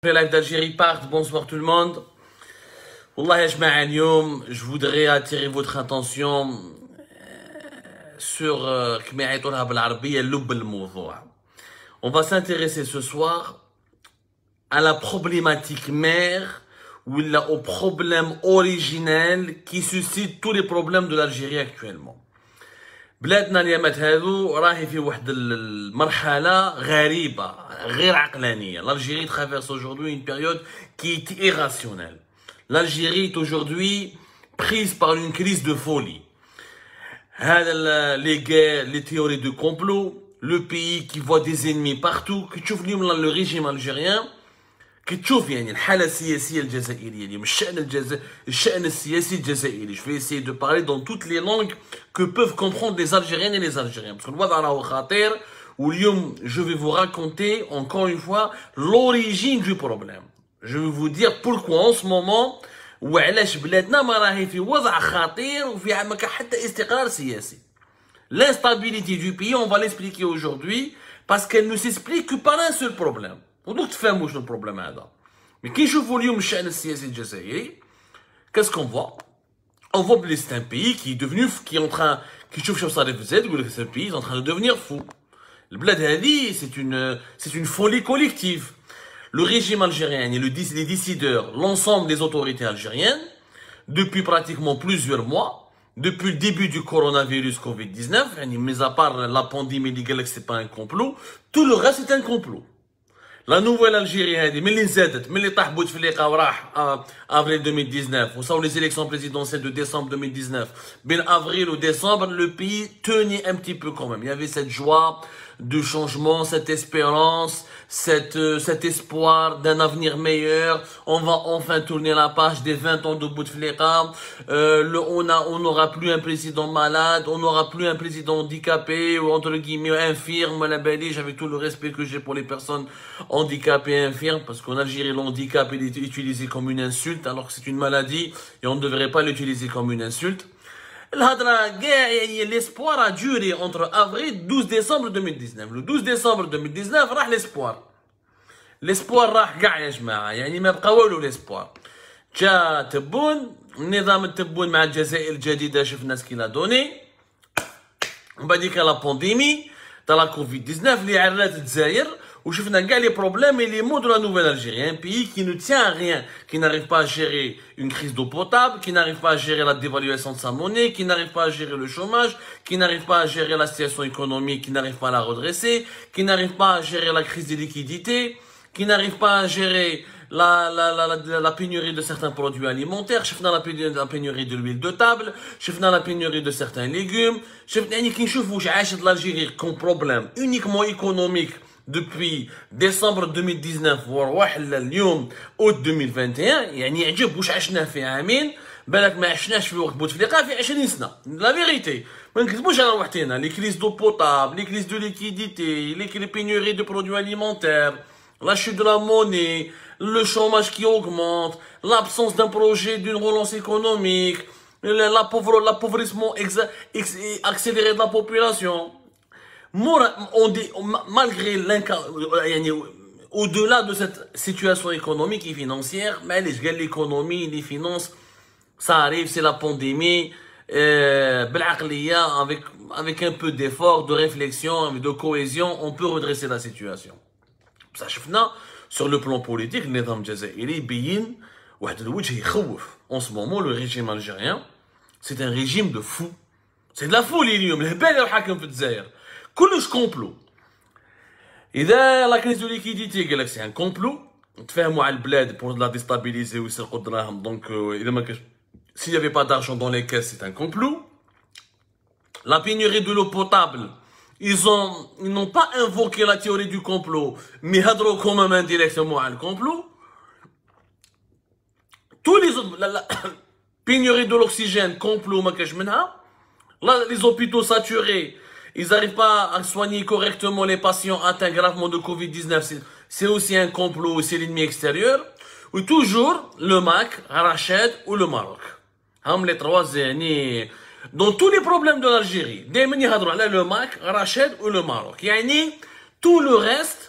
Les lives d'Algérie partent, bonsoir tout le monde. Wallah ya jma'a اليوم, je voudrais attirer votre attention sur كما يعيطولها بالعربية لب الموضوع. On va s'intéresser ce soir à la problématique mère ou au problème originel qui suscite tous les problèmes de l'Algérie actuellement. بلادنا اليامات هذو راهي في واحد المرحلة غريبة غير عقلانية. L'Algérie traverse aujourd'hui une période qui est irrationnelle. L'Algérie est aujourd'hui prise par une crise de folie. Les guerres, les théories de complot, le pays qui voit des ennemis partout. كتشوف اليوم le régime algérien كتشوف يعني الحالة السياسية الجزائرية اليوم الشأن السياسي الجزائري. Je vais essayer de parler dans toutes les langues que peuvent comprendre les Algériennes et les Algériens. Parce que الوضع راهو خطير واليوم je vais vous raconter encore une fois l'origine du problème. Je vais vous dire pourquoi en ce moment وعلاش بلادنا ما راهي في وضع خطير وفي ما كان حتى استقرار سياسي. L'instabilité du pays, on va l'expliquer aujourd'hui parce qu'elle ne s'explique que par un seul problème. ودوك تفهموا شنو البروبليم هذا. مي كي نشوفوا اليوم الشأن السياسي الجزائري qu'est-ce qu'on voit? On voit que c'est un pays qui est devenu qui est en train qui تشوف شنو صار في الجزائر تقول لك c'est un pays en train de devenir fou. البلاد هذه c'est une folie collective. Le régime algérien et les décideurs, l'ensemble des autorités algériennes, depuis pratiquement plusieurs mois, depuis le début du coronavirus Covid-19, mis à part la pandémie, c'est pas un complot, tout le reste c'est un complot. La nouvelle Algérie, avril 2019, ou les élections présidentielles de décembre 2019, ben avril ou décembre, le pays tenait un petit peu quand même. Il y avait cette joie de changement, cette espérance, cet espoir d'un avenir meilleur. On va enfin tourner la page des 20 ans de Bouteflika. On n'aura plus un président malade, on n'aura plus un président handicapé ou entre guillemets infirme. La Belgique, avec tout le respect que j'ai pour les personnes handicapées et infirmes, parce qu'en Algérie, le handicap est utilisé comme une insulte, alors que c'est une maladie et on ne devrait pas l'utiliser comme une insulte. L'espoir a duré entre avril et 12 décembre 2019. Le 12 décembre 2019 راح l'espoir. L'espoir راح كاع يا جماعة يعني ما بقى والو l'espoir. جا تبون نظام التبون مع الجزائر الجديدة شفنا سكيلا دوني. ومن بعد لا بانديمي تاع لا كوفيد 19 اللي عرات الجزائر وشفنا كاع لي بروبليم et les maux de la nouvelle Algérie, un pays qui ne tient à rien, qui n'arrive pas à gérer une crise d'eau potable, qui n'arrive pas à gérer la dévaluation de sa monnaie, qui n'arrive pas à gérer le chômage, qui n'arrive pas à gérer la situation économique, qui n'arrive pas à la redresser, qui n'arrive pas à gérer la crise des liquidités, qui n'arrive pas à gérer la pénurie de certains produits alimentaires. شفنا la pénurie de l'huile de table, شفنا la pénurie de certains légumes. شفنا يعني كي نشوفوا واش عاشت l'Algérie comme problème uniquement économique depuis décembre 2019 وواحد اليوم août 2021 يعني يعجب واش عشنا في عامين بالك ما عشناش في وقت بوتفليقه في 20 سنه. لا فيريتي ما نكذبوش على روحنا. لي كريز دو بوتابل, لي كريز دو ليكيديتي, لي pénuries de produits alimentaires, la chute de la monnaie, le chômage qui augmente, l'absence d'un projet d'une relance économique, l'appauvrissement accéléré de la population. Malgré au-delà de cette situation économique et financière, mais l'économie, les finances, ça arrive, c'est la pandémie, avec un peu d'effort, de réflexion, de cohésion, on peut redresser la situation. Ça, sur le plan politique, le nizam jazairi بين واحد الوجه يخوف. En ce moment, le régime algérien, c'est un régime de fou. C'est de la folie اليوم. الهبال اللي حاكم في الجزائر. كلش كومبلو. إذا لا كريز دو ليكيديتي قال لك سي ان كومبلو، تفاهموا على البلاد بور لا ديستابيليزي ويسرقوا الدراهم، دونك إذا ما كاش s'il y avait pas d'argent dans les caisses, c'est un complot. La pénurie de l'eau potable, ils n'ont pas invoqué la théorie du complot, mais hadro quand même indirectement à le complot. Tous les autres, la pénurie de l'oxygène, complot, ma cache menha. Les hôpitaux saturés, ils n'arrivent pas à soigner correctement les patients atteints gravement de Covid-19. C'est aussi un complot, c'est l'ennemi extérieur. Ou toujours le Mac, Rached ou le Maroc. Les trois, dans tous les problèmes de l'Algérie, le Mac, Rached ou le Maroc. Tout le reste,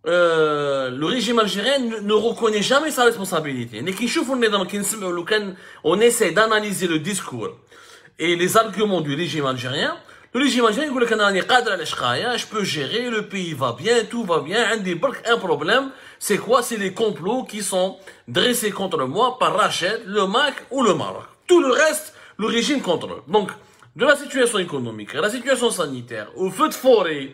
le régime algérien ne reconnaît jamais sa responsabilité. On essaie d'analyser le discours et les arguments du régime algérien. Le régime algérien dit je peux gérer, le pays va bien, tout va bien. Un problème, c'est quoi? C'est les complots qui sont dressés contre moi par Rached, le MAC ou le Maroc. Tout le reste, le régime contrôle. Donc, de la situation économique, à la situation sanitaire, au feu de forêt,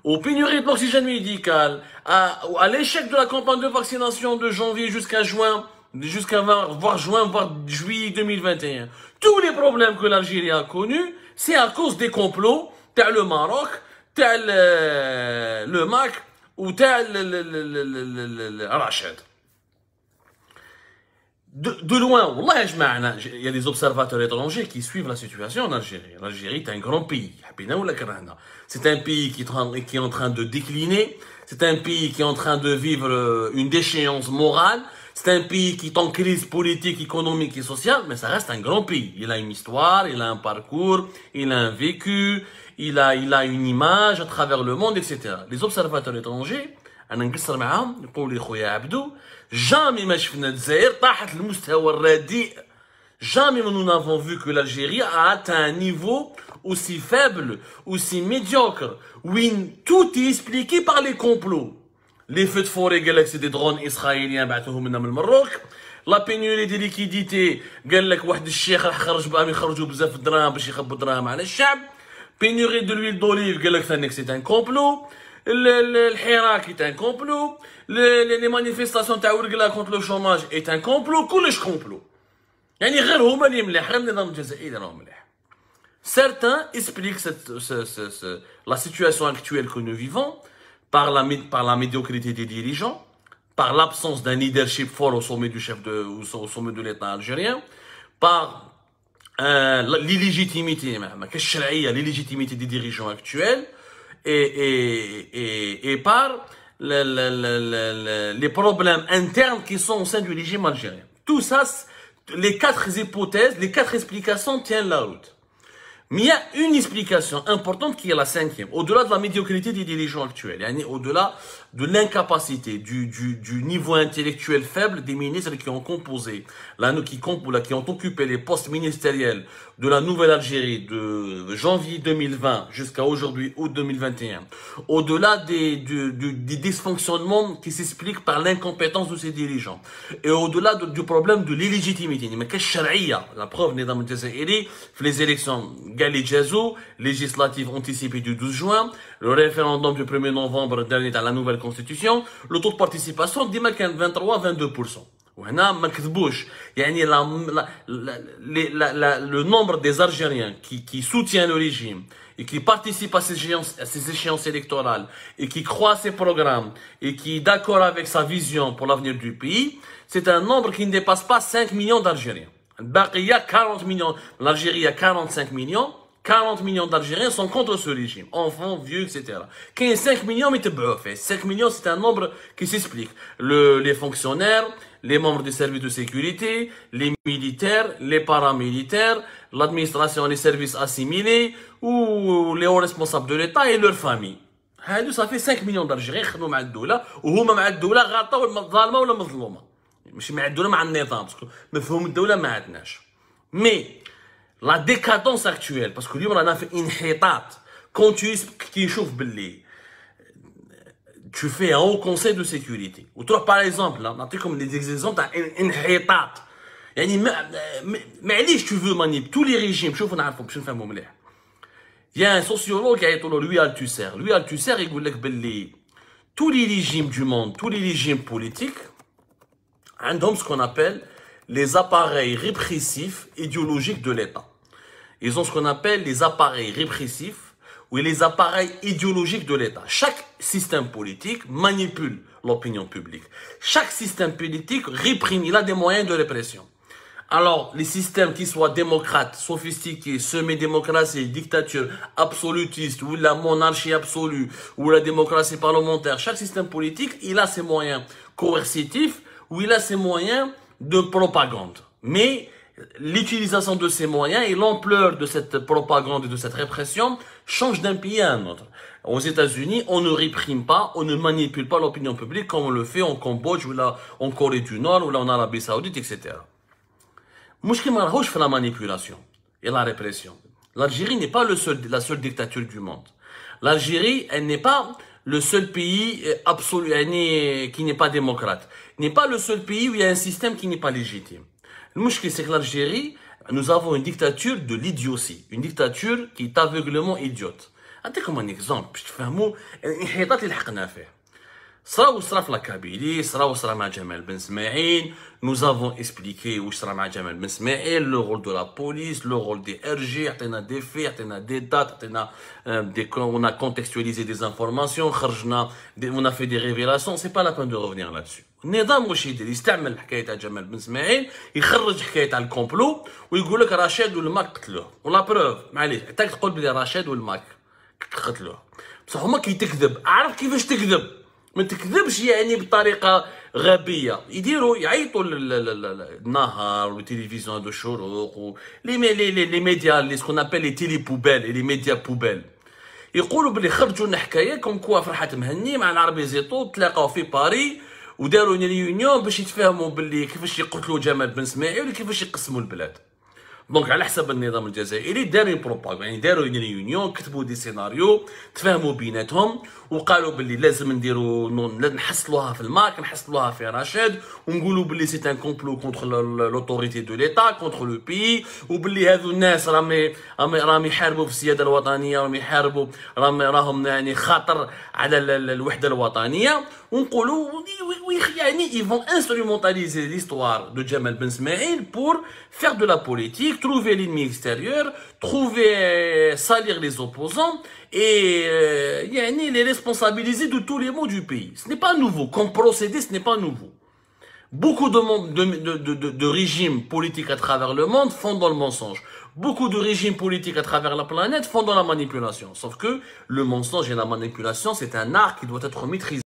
aux pénuries de l'oxygène médical, à l'échec de la campagne de vaccination de janvier jusqu'à juin, voire juillet 2021. Tous les problèmes que l'Algérie a connus, c'est à cause des complots, tel le Maroc, tel le MAC, ou tel le Rached. De loin, il y a des observateurs étrangers qui suivent la situation en Algérie. L'Algérie est un grand pays. C'est un pays qui est en train de décliner. C'est un pays qui est en train de vivre une déchéance morale. C'est un pays qui est en crise politique, économique et sociale. Mais ça reste un grand pays. Il a une histoire, il a un parcours, il a un vécu, il a une image à travers le monde, etc. Les observateurs étrangers, jamais nous n'avons vu que l'Algérie a atteint un niveau aussi faible, aussi médiocre, où tout est expliqué par les complots. Les feux de forêt, c'est des drones israéliens, la pénurie des liquidités, pénurie de l'huile d'olive, c'est un complot. Le Hirak est un complot. Les manifestations contre le chômage est un complot. كلش complot. يعني غير هما اللي مليح، غير النظام الجزائري راهو مليح. Certains expliquent la situation actuelle que nous vivons par la médiocrité des dirigeants, par l'absence d'un leadership fort au sommet au sommet de l'État algérien, par l'illégitimité, l'illégitimité des dirigeants actuels, et par les problèmes internes qui sont au sein du régime algérien. Tout ça, les quatre hypothèses, les quatre explications tiennent la route. Mais il y a une explication importante qui est la cinquième, au-delà de la médiocrité des dirigeants actuels, au-delà de l'incapacité, du niveau intellectuel faible des ministres qui ont composé, qui ont occupé les postes ministériels de la nouvelle Algérie de janvier 2020 jusqu'à aujourd'hui, août 2021. Au-delà des dysfonctionnements qui s'expliquent par l'incompétence de ces dirigeants. Et au-delà du problème de l'illégitimité. La preuve, les élections législatives anticipées du 12 juin, le référendum du 1er novembre dernier à la nouvelle constitution, le taux de participation dit 23-22%. Le nombre des Algériens qui soutiennent le régime et qui participent à ces échéances électorales et qui croient à ses programmes et qui est d'accord avec sa vision pour l'avenir du pays, c'est un nombre qui ne dépasse pas 5 millions d'Algériens. Il y a 40 millions, l'Algérie a 45 millions. 40 millions d'Algériens sont contre ce régime, enfants, vieux, etc. 5 millions, mais 5 millions, c'est un nombre qui s'explique. Les fonctionnaires, les membres des services de sécurité, les militaires, les paramilitaires, l'administration, les services assimilés, ou les hauts responsables de l'État et leurs familles. Ça fait 5 millions d'Algériens qui sont avec la وهما مع الدولة غلطة ولا ظالمة ولا مظلومة. مش مع الدولة مع النظام، parce que مفهوم الدولة ما عندناش. Mais la décadence actuelle, parce que lui, on a fait une hétate. Quand tu fais un haut conseil de sécurité. Ou toi, par exemple, là, comme des exemples, tu as une hétate. Mais tu veux manipuler tous les régimes. Il y a un sociologue qui a été Louis Althusser. Louis Althusser, il dit que tous les régimes du monde, tous les régimes politiques, ont ce qu'on appelle les appareils répressifs idéologiques de l'État. Ils ont ce qu'on appelle les appareils répressifs ou les appareils idéologiques de l'État. Chaque système politique manipule l'opinion publique. Chaque système politique réprime, il a des moyens de répression. Alors, les systèmes qui soient démocrates, sophistiqués, semi-démocratie, dictature, absolutiste, ou la monarchie absolue, ou la démocratie parlementaire, chaque système politique, il a ses moyens coercitifs, ou il a ses moyens de propagande. Mais l'utilisation de ces moyens et l'ampleur de cette propagande et de cette répression change d'un pays à un autre. Aux États-Unis, on ne réprime pas, on ne manipule pas l'opinion publique comme on le fait en Cambodge ou là en Corée du Nord ou là en Arabie Saoudite, etc. المشكل ما راهوش في la manipulation et la répression. L'Algérie n'est pas la seule dictature du monde. L'Algérie, elle n'est pas le seul pays absolu, qui n'est pas démocrate. N'est pas le seul pays où il y a un système qui n'est pas légitime. Le mouchki, c'est que l'Algérie, nous avons une dictature de l'idiotie. Une dictature qui est aveuglement idiote. أعطيكم un exemple باش تفهموا الانحطاط اللي لحقنا فيه. صرا في لا كابيلي، صرا مع جمال بن اسماعيل. Nous avons expliqué où صرا مع جمال بن اسماعيل, le rôle de la police, le rôle des RG, عطينا des faits, عطينا des dates, عطينا on a contextualisé des informations, on a fait des révélations, c'est pas la peine de revenir là-dessus. النظام واش يدير؟ يستعمل الحكايه تاع جمال بن اسماعيل، يخرج حكايه تاع الكومبلو ويقول لك رشاد والماك قتلوه، ولا بروف معليش حتى تقول بلي رشاد والماك قتلوه، بصح هما كي تكذب عارف كيفاش تكذب، ما تكذبش يعني بطريقه غبيه، يديروا يعيطوا النهار والتلفزيون دو الشروق و لي ميديا اللي سكون ابل لي تيلي بوبيل لي ميديا بوبيل، يقولوا بلي خرجوا لنا حكايه كوم كوا فرحات مهني مع العربي زيطو تلاقاو في باري وداروا ريونيون باش يتفاهموا باللي كيفاش يقتلوا جمال بن اسماعيل وكيفاش يقسموا البلاد. دونك على حسب النظام الجزائري داروا بروباغ، يعني داروا ريونيون، كتبوا دي سيناريو، تفاهموا بيناتهم وقالوا باللي لازم نديروا نحصلوها في الماك، نحصلوها في رشاد، ونقولوا باللي سي ان كومبلو كونتر لوتوريتي دو ليتا كونتر لو بيي، وباللي هذو الناس راهم يحاربوا في السياده الوطنيه، راهم يحاربوا راهم يعني خطر على الوحده الوطنيه، ونقولوا يعني ils vont instrumentaliser l'histoire de Jamal Ben Smaïl pour faire de la politique, trouver l'ennemi extérieur, salir les opposants et les responsabiliser de tous les maux du pays. Ce n'est pas nouveau. Comme procédé, ce n'est pas nouveau. Beaucoup de régimes politiques à travers le monde font dans le mensonge. Beaucoup de régimes politiques à travers la planète font dans la manipulation. Sauf que le mensonge et la manipulation, c'est un art qui doit être maîtrisé.